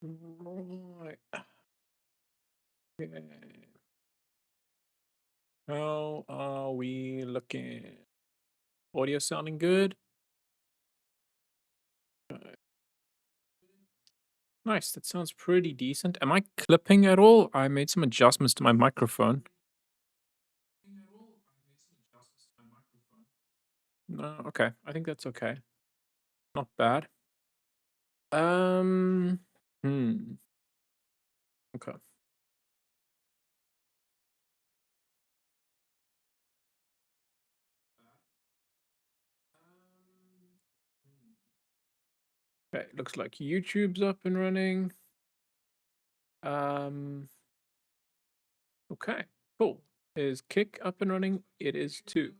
Right. Okay. How are we looking? Audio sounding good? Uh, Nice, that sounds pretty decent. Am I clipping at all? I made some adjustments to my microphone. No, okay. I think that's okay. Not bad. Um, hmm. Okay. Okay, looks like YouTube's up and running. Um, okay, cool. Is Kick up and running? It is too.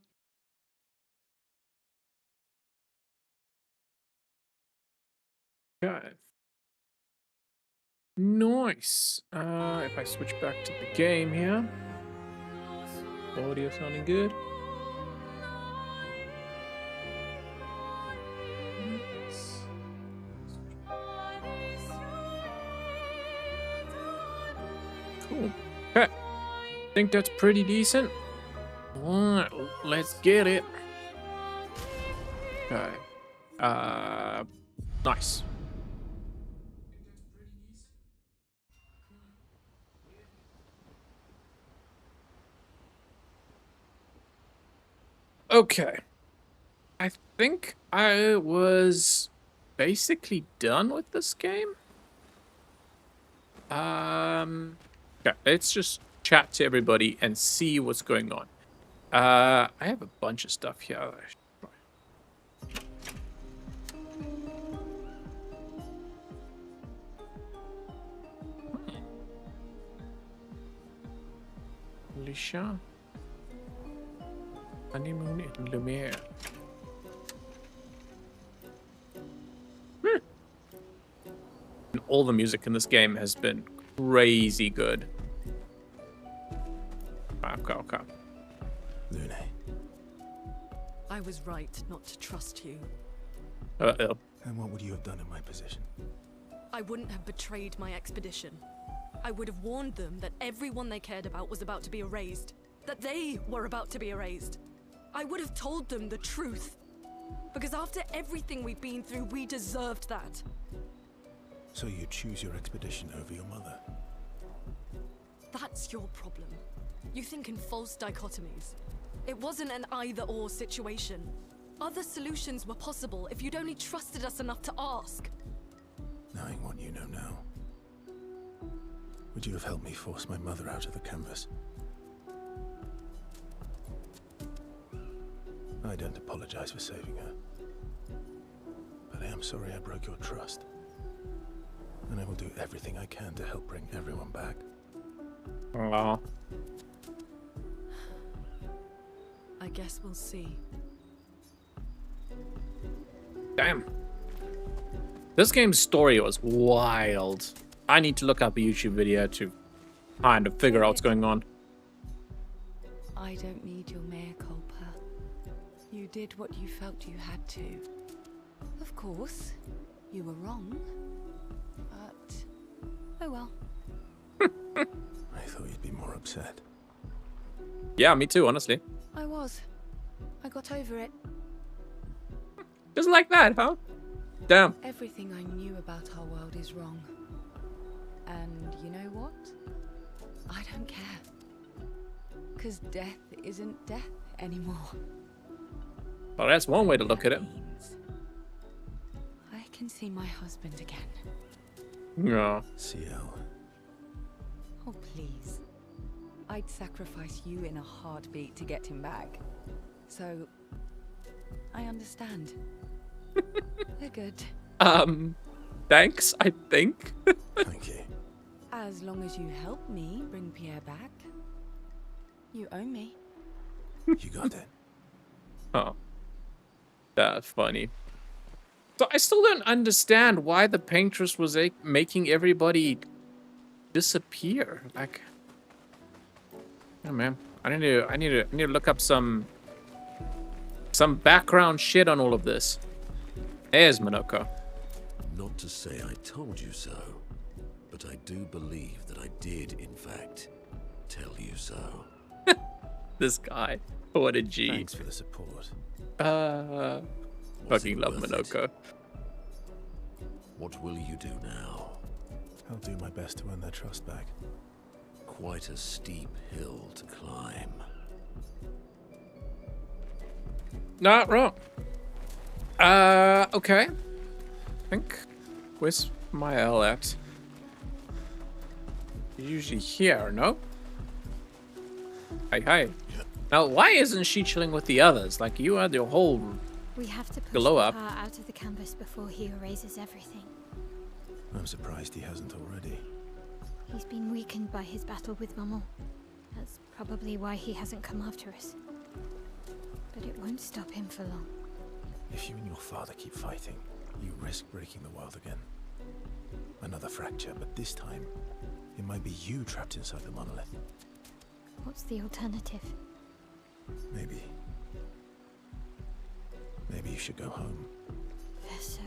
Okay. Nice. If I switch back to the game here. Audio sounding good. Cool. Okay. Think that's pretty decent. Alright, let's get it. Okay. Nice. Okay. I think I was basically done with this game. Okay, let's just chat to everybody and see what's going on. I have a bunch of stuff here. Alicia. Honeymoon in Lumiere. And all the music in this game has been crazy good. Okay. Lune. I was right not to trust you. Uh-oh. And what would you have done in my position? I wouldn't have betrayed my expedition. I would have warned them that everyone they cared about was about to be erased. That they were about to be erased. I would have told them the truth. Because after everything we've been through, we deserved that. So you choose your expedition over your mother? That's your problem. You think in false dichotomies. It wasn't an either-or situation. Other solutions were possible if you'd only trusted us enough to ask. Knowing what you know now, would you have helped me force my mother out of the canvas? I don't apologize for saving her. But I am sorry I broke your trust. And I will do everything I can to help bring everyone back. Aw. I guess we'll see. Damn. This game's story was wild. I need to look up a YouTube video to kind of figure out what's going on. I don't need your mea culpa. You did what you felt you had to. Of course, you were wrong. But, oh well. I thought you'd be more upset. Yeah, me too, honestly. I was. I got over it. Just like that, huh? Damn. Everything I knew about our world is wrong. And you know what? I don't care. Because death isn't death anymore. Well, that's one way to look at it. Means I can see my husband again. Yeah. CL. Oh, please. I'd sacrifice you in a heartbeat to get him back. So, I understand. They're good. Thanks, I think. Thank you. As long as you help me bring Pierre back, you owe me. You got it. Oh. That's funny. So I still don't understand why the paintress was making everybody disappear. Like, oh man, I need to look up some background shit on all of this. There's Monoko. Not to say I told you so. but I do believe that I did, in fact, tell you so. This guy. What a G. Thanks for the support. Was Fucking it love worth Minoko. it? What will you do now? I'll do my best to earn their trust back. Quite a steep hill to climb. Not wrong. Okay. I think. Where's my L at? Usually here, no? Hi. Now, why isn't she chilling with the others? Like, you had your whole... We have to push Glow the up. power out of the campus before he erases everything. I'm surprised he hasn't already. He's been weakened by his battle with Maman. That's probably why he hasn't come after us. But it won't stop him for long. If you and your father keep fighting, you risk breaking the world again. Another fracture, but this time, it might be you trapped inside the monolith. What's the alternative? Maybe you should go home. Verso.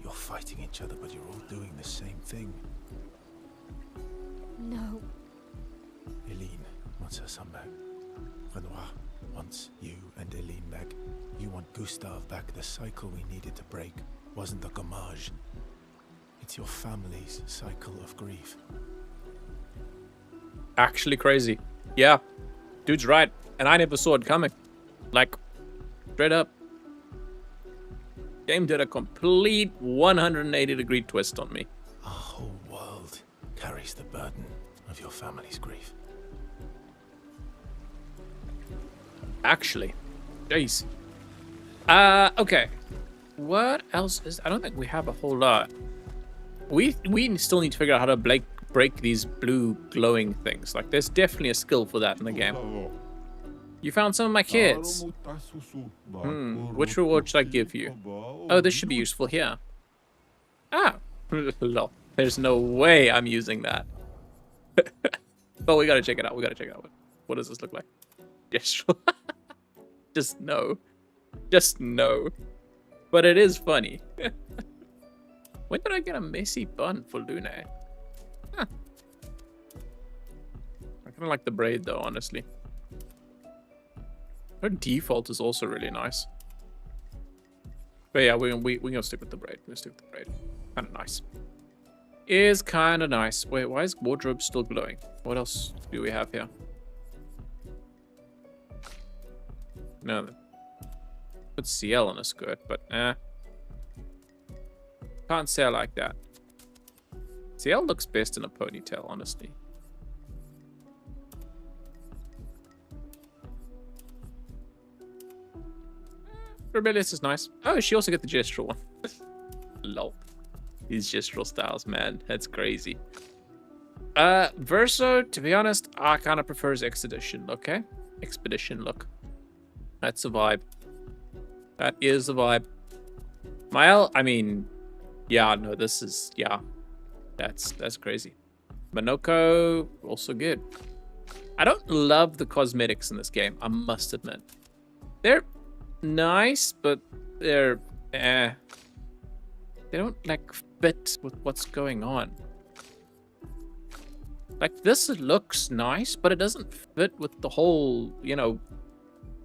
You're fighting each other, but you're all doing the same thing. No. Eileen wants her son back. Renoir wants you and Eileen back. You want Gustave back. The cycle we needed to break wasn't the gommage. It's your family's cycle of grief. Actually crazy. Yeah. Dude's right. And I never saw it coming. Like, straight up. Game did a complete 180-degree twist on me. Our whole world carries the burden of your family's grief. Actually. Jeez. Okay. What else is... I don't think we have a whole lot. We still need to figure out how to break these blue glowing things. Like, there's definitely a skill for that in the game. You found some of my kids. Which reward should I give you? Oh, this should be useful here. Ah. Lol. There's no way I'm using that. But we gotta check it out. What does this look like? Yes. Just no. Just no. But it is funny. When did I get a messy bun for Luna? Huh. I kind of like the braid though, honestly. Her default is also really nice. But yeah, we're gonna stick with the braid. Kind of nice. Is kind of nice. Wait, why is wardrobe still glowing? What else do we have here? No. Put CL on a skirt, but can't say I like that. CL looks best in a ponytail, honestly. Rebellious is nice. Oh, she also got the gestural one. Lol. These gestural styles, man. That's crazy. Verso, to be honest, I kind of prefer his expedition look, okay? Expedition look. That's a vibe. That is the vibe. Mael, I mean, yeah, no, this is, yeah. That's crazy. Minoko, also good. I don't love the cosmetics in this game, I must admit. They're nice, but they're they don't like fit with what's going on. Like, this looks nice, but it doesn't fit with the whole, you know,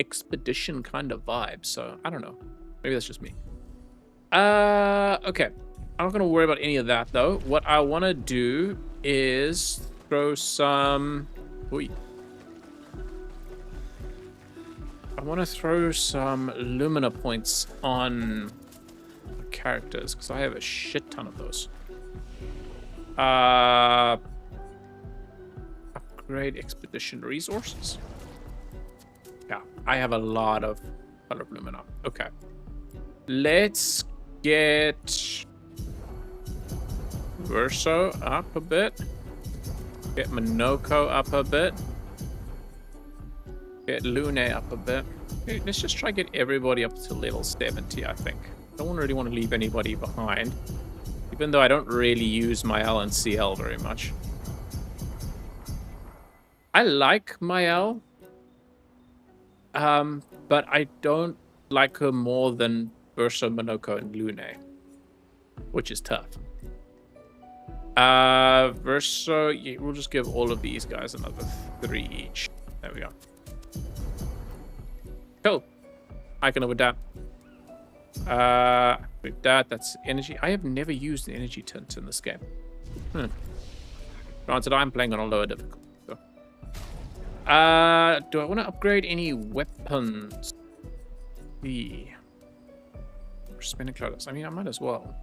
expedition kind of vibe. So I don't know, maybe that's just me. Okay, I'm not gonna worry about any of that though. What I want to do is throw some I want to throw some Lumina points on the characters, because I have a shit ton of those. Upgrade expedition resources. Yeah, I have a lot of color Lumina. Okay. Let's get Verso up a bit. Get Minoko up a bit. Get Lune up a bit. Okay, let's just try to get everybody up to level 70, I think. Don't really want to leave anybody behind. Even though I don't really use my L and CL very much. I like my L. But I don't like her more than Verso, Minoko, and Lune. Which is tough. Verso, yeah, we'll just give all of these guys another 3 each. There we go. Cool. I can live with that. With that, that's energy. I have never used the energy tint in this game. Granted, I'm playing on a lower difficulty. So. Do I want to upgrade any weapons? Spinning clouds. I mean, I might as well.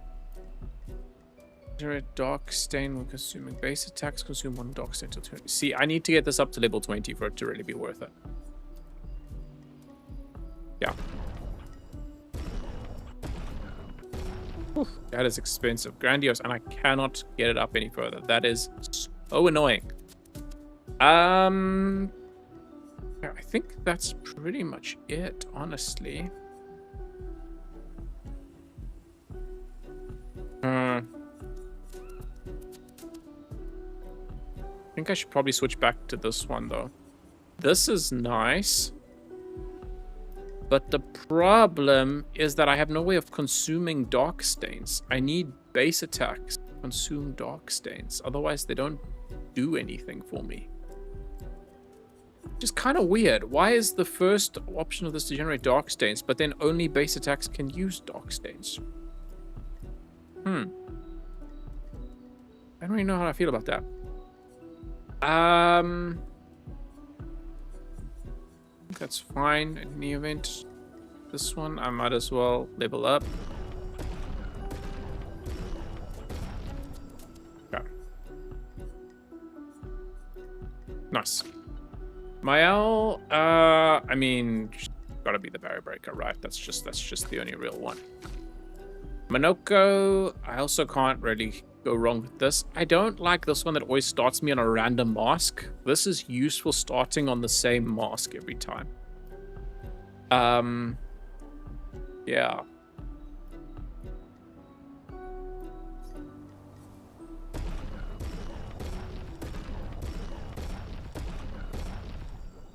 Generate dark stain when consuming base attacks. Consume 1 dark stain till 20. See, I need to get this up to level 20 for it to really be worth it. Yeah. Oof, that is expensive. Grandiose, and I cannot get it up any further. That is so annoying. I think that's pretty much it, honestly. I think I should probably switch back to this one, though. This is nice. But the problem is that I have no way of consuming dark stains. I need base attacks to consume dark stains. Otherwise, they don't do anything for me. Which is kind of weird. Why is the first option of this to generate dark stains, but then only base attacks can use dark stains? I don't really know how I feel about that. I think that's fine in any event. This one, I might as well level up. Okay. Nice. Mael, I mean, gotta be the barrier breaker, right? That's just the only real one. Monoko, I also can't really go wrong with this. I don't like this one that always starts me on a random mask. This is useful starting on the same mask every time. Yeah.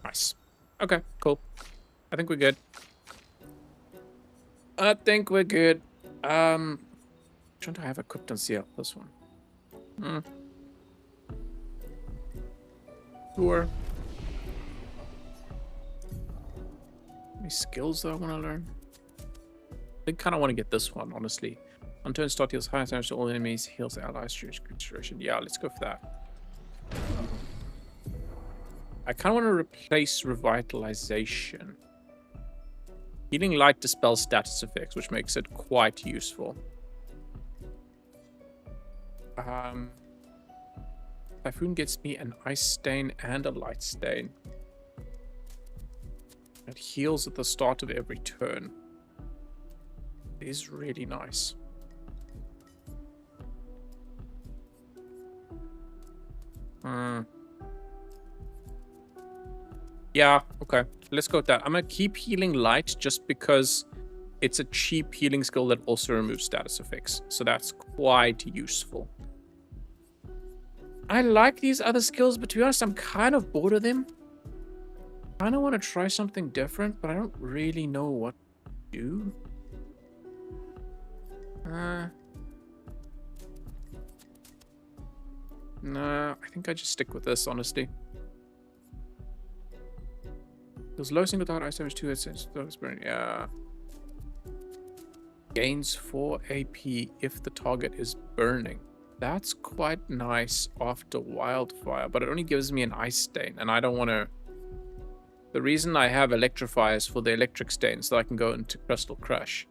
Nice. Okay, cool. I think we're good. Trying to have equipped on CL, this one. Sure. Any skills that I want to learn? I kind of want to get this one, honestly. On turn start heals high damage to all enemies, heals allies during duration. Yeah, let's go for that. I kind of want to replace revitalization. Healing light dispels status effects, which makes it quite useful. Typhoon gets me an ice stain and a light stain. It heals at the start of every turn. It is really nice. Yeah, okay. Let's go with that. I'm going to keep healing light just because it's a cheap healing skill that also removes status effects. So that's quite useful. I like these other skills, but to be honest, I'm kind of bored of them. I kind of want to try something different, but I don't really know what to do. Nah, I think I just stick with this, honestly. There's low single target ice damage 2 hits since burning. Yeah. Gains 4 AP if the target is burning. That's quite nice after wildfire, but it only gives me an ice stain, and I don't want to. The reason I have electrify is for the electric stain, so I can go into Crystal Crush.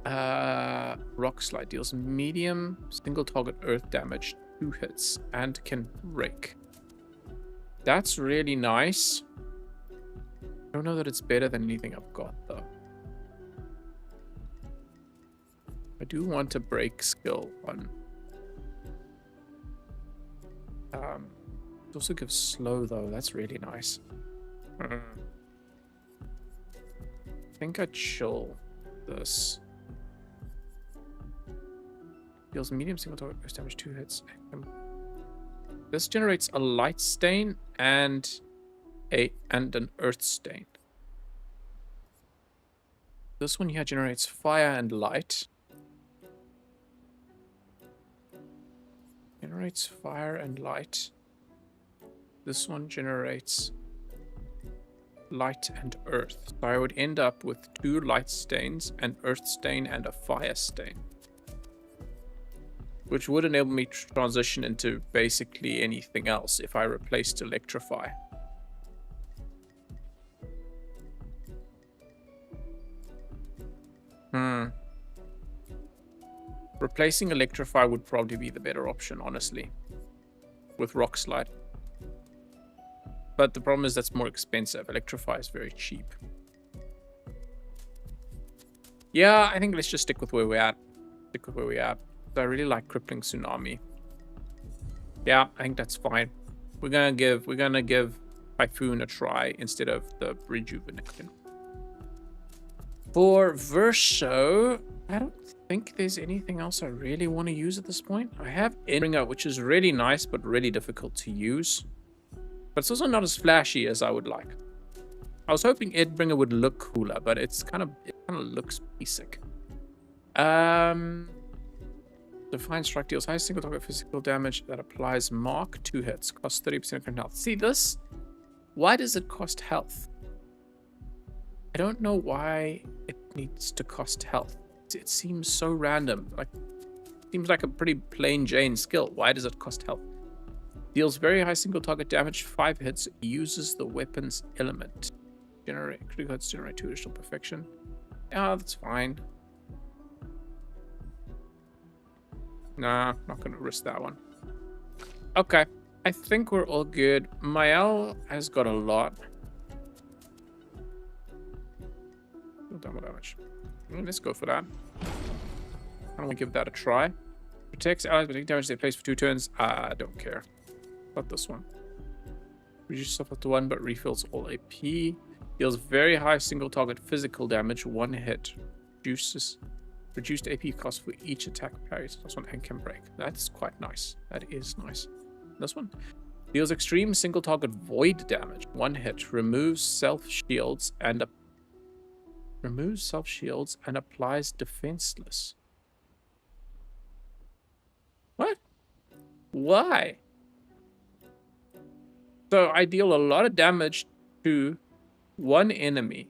Rock Slide deals medium single target earth damage, 2 hits, and can break. That's really nice. I don't know that it's better than anything I've got, though. I do want a break skill on. It also gives slow, though. That's really nice. I think I'd chill this. Deals medium single target earth damage, 2 hits. This generates a light stain and an earth stain. This one here generates fire and light. generates fire and light. This one generates light and earth. So I would end up with 2 light stains, an earth stain, and a fire stain. Which would enable me to transition into basically anything else if I replaced electrify. Replacing electrify would probably be the better option, honestly, with rock slide. But the problem is that's more expensive. Electrify is very cheap. Yeah, I think let's just stick with where we're at. Stick with where we're at. So I really like crippling tsunami. Yeah, I think that's fine. We're gonna give Typhoon a try instead of the rejuvenation. For Verso, I don't think there's anything else I really want to use at this point. I have Endbringer, which is really nice, but really difficult to use. But it's also not as flashy as I would like. I was hoping Endbringer would look cooler, but it kind of looks basic. Define strike deals high single target physical damage that applies mark 2 hits. Costs 30% current health. See this? Why does it cost health? I don't know why it needs to cost health. It seems so random. Like, seems like a pretty plain Jane skill. Why does it cost health? Deals very high single target damage, 5 hits. Uses the weapon's element. Critical hits generate 2 additional perfection. Yeah, that's fine. Nah, not gonna risk that one. Okay, I think we're all good. Mael has got a lot. Double damage. Let's go for that. I don't want to give that a try. Protects allies, but take damage they place for 2 turns. I don't care. Not this one. Reduces yourself up to 1, but refills all AP. Deals very high single target physical damage, 1 hit. Reduced AP cost for each attack parries. This one and can break. That's quite nice. That is nice. This one deals extreme single target void damage, 1 hit. Removes self shields and applies defenseless. What? Why? So I deal a lot of damage to one enemy